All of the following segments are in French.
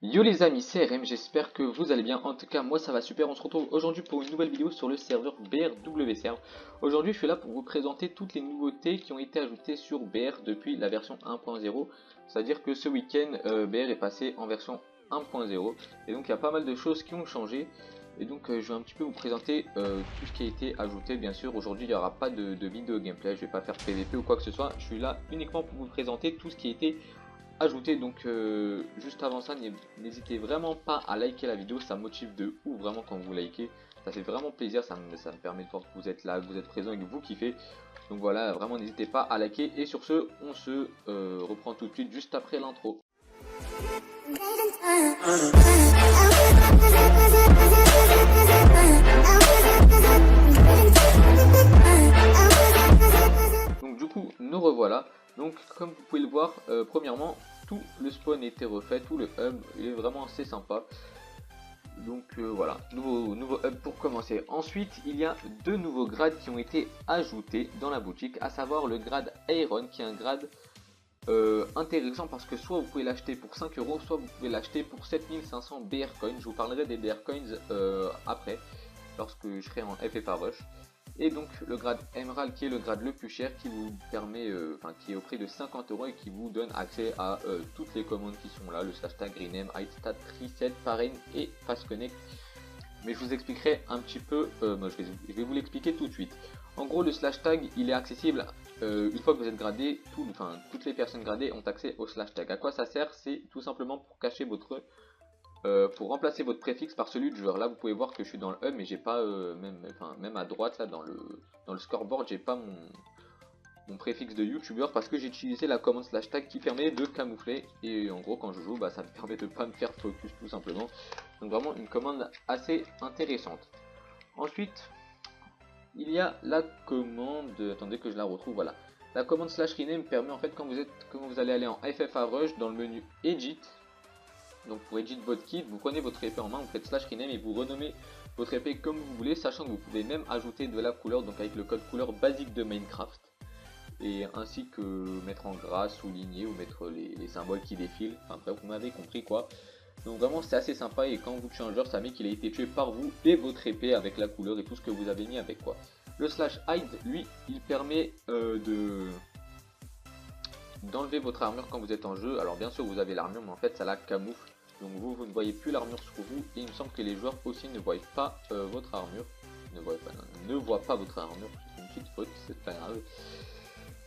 Yo les amis, c'est RM, j'espère que vous allez bien. En tout cas, moi ça va super. On se retrouve aujourd'hui pour une nouvelle vidéo sur le serveur BRW Serve. Aujourd'hui, je suis là pour vous présenter toutes les nouveautés qui ont été ajoutées sur BR depuis la version 1.0. C'est-à-dire que ce week-end, BR est passé en version 1.0. Et donc, il y a pas mal de choses qui ont changé. Et donc, je vais un petit peu vous présenter tout ce qui a été ajouté. Bien sûr, aujourd'hui, il n'y aura pas de vidéo gameplay. Je vais pas faire PVP ou quoi que ce soit. Je suis là uniquement pour vous présenter tout ce qui a été ajouter. Donc juste avant ça, n'hésitez vraiment pas à liker la vidéo, ça motive de ouf vraiment quand vous likez, ça fait vraiment plaisir, ça me permet de voir que vous êtes là, que vous êtes présent et que vous kiffez. Donc voilà, vraiment n'hésitez pas à liker, et sur ce on se reprend tout de suite juste après l'intro. Donc du coup nous revoilà. Donc comme vous pouvez le voir, premièrement tout le spawn a été refait, tout le hub il est vraiment assez sympa. Donc voilà, nouveau hub pour commencer. Ensuite il y a deux nouveaux grades qui ont été ajoutés dans la boutique, à savoir le grade Iron qui est un grade intéressant parce que soit vous pouvez l'acheter pour 5 euros, soit vous pouvez l'acheter pour 7500 BR coins. Je vous parlerai des BR coins après, lorsque je serai en FFA Rush. Et donc le grade Emerald qui est le grade le plus cher, qui vous permet, qui est au prix de 50 euros et qui vous donne accès à toutes les commandes qui sont là, le slash tag, rename, hidestat, reset, parrain et fast connect. Mais je vous expliquerai un petit peu, je vais vous l'expliquer tout de suite. En gros, le slash tag il est accessible une fois que vous êtes gradé, toutes les personnes gradées ont accès au slash tag. À quoi ça sert? C'est tout simplement pour cacher votre pour remplacer votre préfixe par celui du joueur. Là vous pouvez voir que je suis dans le hub, mais j'ai pas même à droite là dans le scoreboard, j'ai pas mon préfixe de youtubeur parce que j'ai utilisé la commande slash tag qui permet de camoufler, et en gros quand je joue ça me permet de pas me faire focus tout simplement. Donc vraiment une commande assez intéressante. Ensuite il y a la commande, attendez que je la retrouve, voilà. La commande slash rename permet en fait quand vous allez aller en FFA Rush dans le menu Edit. Donc pour Edit votre kit, vous prenez votre épée en main, vous faites slash rename et vous renommez votre épée comme vous voulez, sachant que vous pouvez même ajouter de la couleur, donc avec le code couleur basique de Minecraft. Et ainsi que mettre en gras, souligner ou mettre les symboles qui défilent, enfin bref vous m'avez compris quoi. Donc vraiment c'est assez sympa, et quand vous tuez un joueur ça met qu'il a été tué par vous et votre épée avec la couleur et tout ce que vous avez mis avec quoi. Le slash hide lui il permet d'enlever votre armure quand vous êtes en jeu. Alors bien sûr vous avez l'armure, mais en fait ça la camoufle. Donc vous ne voyez plus l'armure sur vous, et il me semble que les joueurs aussi ne voient pas votre armure. Ne voient pas votre armure, c'est une petite faute, c'est pas grave.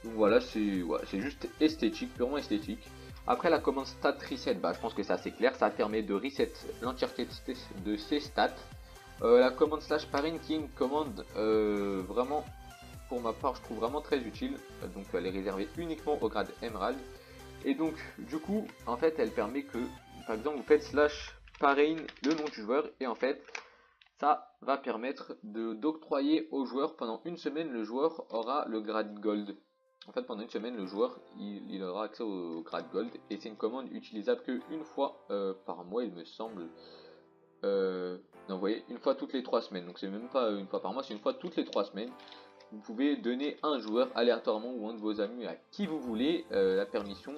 Donc voilà, c'est juste esthétique, purement esthétique. Après la commande stat reset, je pense que c'est assez clair, ça permet de reset l'entièreté de ses stats. La commande slash parine qui est une commande vraiment, pour ma part, je trouve vraiment très utile. Donc elle est réservée uniquement au grade Emerald. Et donc du coup, en fait, elle permet que, par exemple, vous faites slash parrain le nom du joueur, et en fait, ça va permettre d'octroyer au joueur pendant une semaine, le joueur aura le grade gold. En fait, pendant une semaine, le joueur il aura accès au grade gold, et c'est une commande utilisable qu'une fois par mois, il me semble. Non, vous voyez, une fois toutes les 3 semaines. Donc c'est même pas une fois par mois, c'est une fois toutes les 3 semaines. Vous pouvez donner un joueur aléatoirement ou un de vos amis à qui vous voulez la permission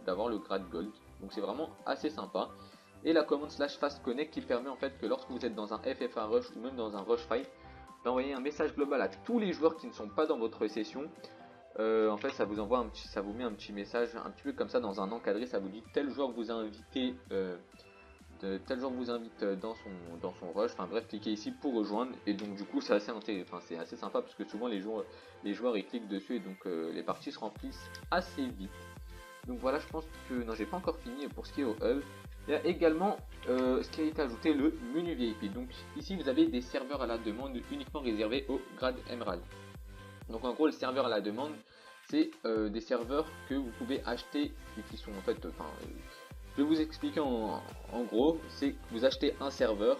d'avoir le grade gold. Donc c'est vraiment assez sympa. Et la commande slash fast connect qui permet en fait que lorsque vous êtes dans un FFA rush ou même dans un rush fight, d'envoyer un message global à tous les joueurs qui ne sont pas dans votre session. En fait ça vous envoie ça vous met un petit message un petit peu comme ça dans un encadré, ça vous dit tel joueur vous a invité tel joueur vous invite dans son rush, enfin bref, cliquez ici pour rejoindre. Et donc du coup c'est assez intéressant, c'est assez sympa parce que souvent les joueurs ils cliquent dessus, et donc les parties se remplissent assez vite. Donc voilà, je pense que non, j'ai pas encore fini pour ce qui est au hub. Il y a également ce qui a été ajouté, le menu VIP. Donc ici vous avez des serveurs à la demande uniquement réservés au grade Emerald. Donc en gros le serveur à la demande, c'est des serveurs que vous pouvez acheter et qui sont en fait, je vais vous expliquer en gros, c'est que vous achetez un serveur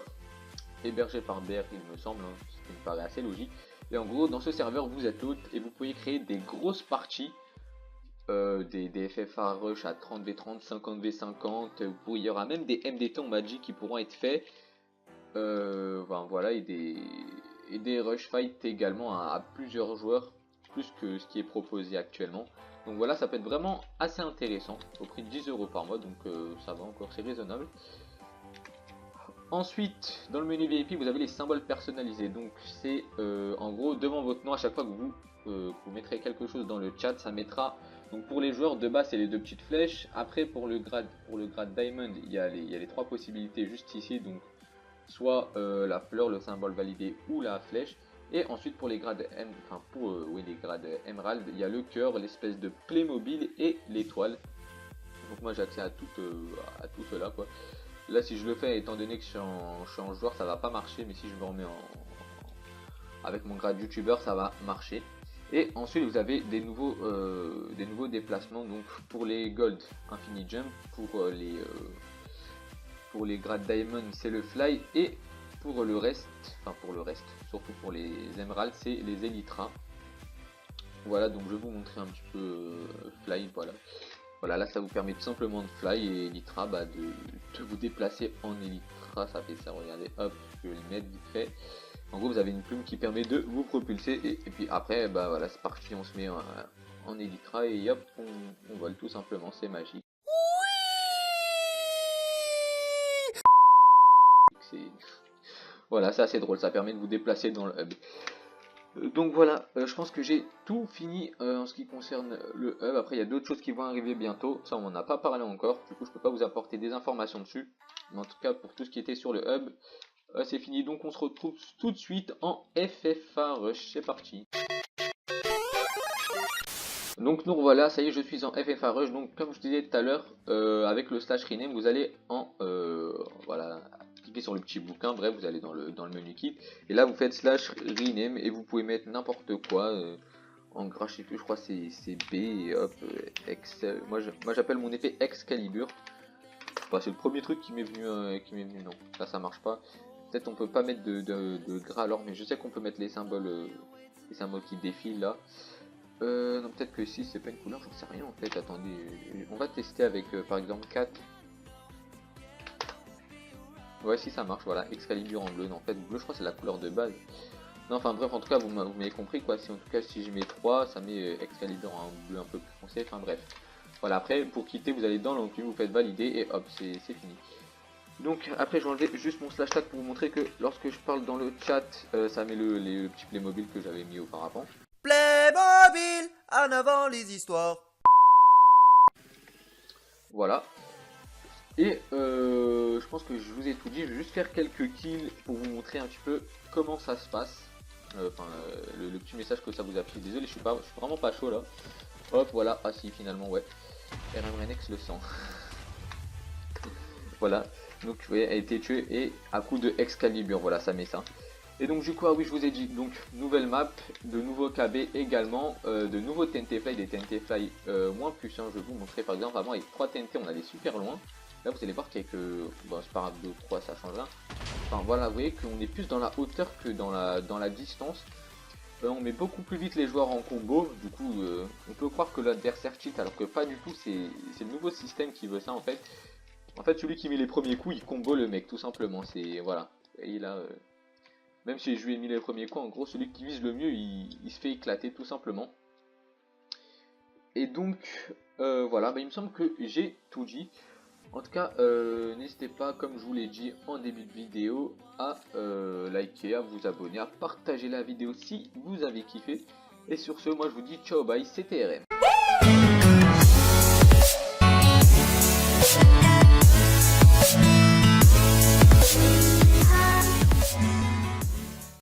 hébergé par BR il me semble, ce qui me paraît assez logique. Et en gros dans ce serveur vous êtes hôte et vous pouvez créer des grosses parties, des FFA rush à 30v30, 50v50, il y aura même des MDT en Magic qui pourront être faits, voilà, et des rush fight également à plusieurs joueurs, plus que ce qui est proposé actuellement. Donc voilà, ça peut être vraiment assez intéressant au prix de 10 € par mois, donc ça va encore, c'est raisonnable. Ensuite, dans le menu VIP, vous avez les symboles personnalisés. Donc c'est en gros devant votre nom, à chaque fois que vous mettrez quelque chose dans le chat, ça mettra. Donc pour les joueurs de base, c'est les deux petites flèches. Après pour le grade Diamond, il y a les trois possibilités juste ici. Donc soit la fleur, le symbole validé ou la flèche. Et ensuite pour les grades les grades Emerald, il y a le cœur, l'espèce de Playmobil et l'étoile. Donc moi j'ai accès à tout cela quoi. Là si je le fais, étant donné que je suis en joueur, ça va pas marcher, mais si je me remets avec mon grade youtubeur, ça va marcher. Et ensuite vous avez des nouveaux déplacements, donc pour les gold infini jump, pour les grades diamond c'est le fly, et pour le reste, surtout pour les émeralds, c'est les elytras. Voilà, donc je vais vous montrer un petit peu fly, voilà. Voilà, là ça vous permet tout simplement de fly, et elytra, de vous déplacer en elytra, ça fait ça, regardez, hop, je vais le mettre vite fait. En gros vous avez une plume qui permet de vous propulser, et puis après, voilà, c'est parti, on se met en elytra, et hop, on vole tout simplement, c'est magique. Voilà, c'est assez drôle, ça permet de vous déplacer dans le hub. Donc voilà, je pense que j'ai tout fini en ce qui concerne le hub. Après il y a d'autres choses qui vont arriver bientôt, ça on m'en a pas parlé encore, du coup je peux pas vous apporter des informations dessus. Mais en tout cas pour tout ce qui était sur le hub, c'est fini. Donc on se retrouve tout de suite en FFA Rush, c'est parti. Donc nous revoilà, ça y est, je suis en FFA Rush. Donc comme je disais tout à l'heure, avec le slash rename, vous allez voilà, cliquer sur le petit bouquin, bref, vous allez dans le menu kit, et là vous faites slash rename, et vous pouvez mettre n'importe quoi, en gras, je sais plus, je crois c'est B, et hop, Excel. Moi j'appelle mon effet Excalibur. Enfin, c'est le premier truc qui m'est venu, non, là ça marche pas. Peut-être on peut pas mettre de gras alors, mais je sais qu'on peut mettre les symboles qui défilent là. Non, peut-être que si c'est pas une couleur, j'en sais rien en fait. Attendez, on va tester avec par exemple 4. Ouais, si ça marche, voilà, Excalibur en bleu. Non, en fait, bleu, je crois que c'est la couleur de base. Non, enfin bref, en tout cas, vous m'avez compris quoi. Si en tout cas, si je mets 3, ça met Excalibur en bleu un peu plus foncé. Enfin bref. Voilà, après, pour quitter, vous allez dans l'enclume, vous faites valider et hop, c'est fini. Donc après, je vais enlever juste mon slash tag pour vous montrer que lorsque je parle dans le chat, ça met le petit Playmobil que j'avais mis auparavant. Playmobil, en avant les histoires. Voilà. Et je pense que je vous ai tout dit, je vais juste faire quelques kills pour vous montrer un petit peu comment ça se passe. Le petit message que ça vous a pris. Désolé, je suis vraiment pas chaud là. Hop, voilà, ah si, finalement, ouais. RMRNX le sang. Voilà, donc vous voyez, elle a été tuée et à coup de Excalibur, voilà, ça met ça. Et donc du coup, ah oui, je vous ai dit, donc nouvelle map, de nouveaux KB également, de nouveaux TNT Fly, des TNT Fly moins puissants. Je vais vous montrer par exemple, avant avec 3 TNT on allait super loin. Là vous allez voir qu'avec, bon c'est pas grave, 2 ou 3 ça change rien. Enfin voilà, vous voyez qu'on est plus dans la hauteur que dans la distance. On met beaucoup plus vite les joueurs en combo, du coup on peut croire que l'adversaire cheat alors que pas du tout, c'est le nouveau système qui veut ça en fait. En fait celui qui met les premiers coups il combo le mec tout simplement, c'est voilà. Et là, même si je lui ai mis les premiers coups, en gros celui qui vise le mieux il se fait éclater tout simplement. Et donc voilà, il me semble que j'ai tout dit. En tout cas, n'hésitez pas, comme je vous l'ai dit en début de vidéo, à liker, à vous abonner, à partager la vidéo si vous avez kiffé. Et sur ce, moi je vous dis ciao, bye, c'était RM.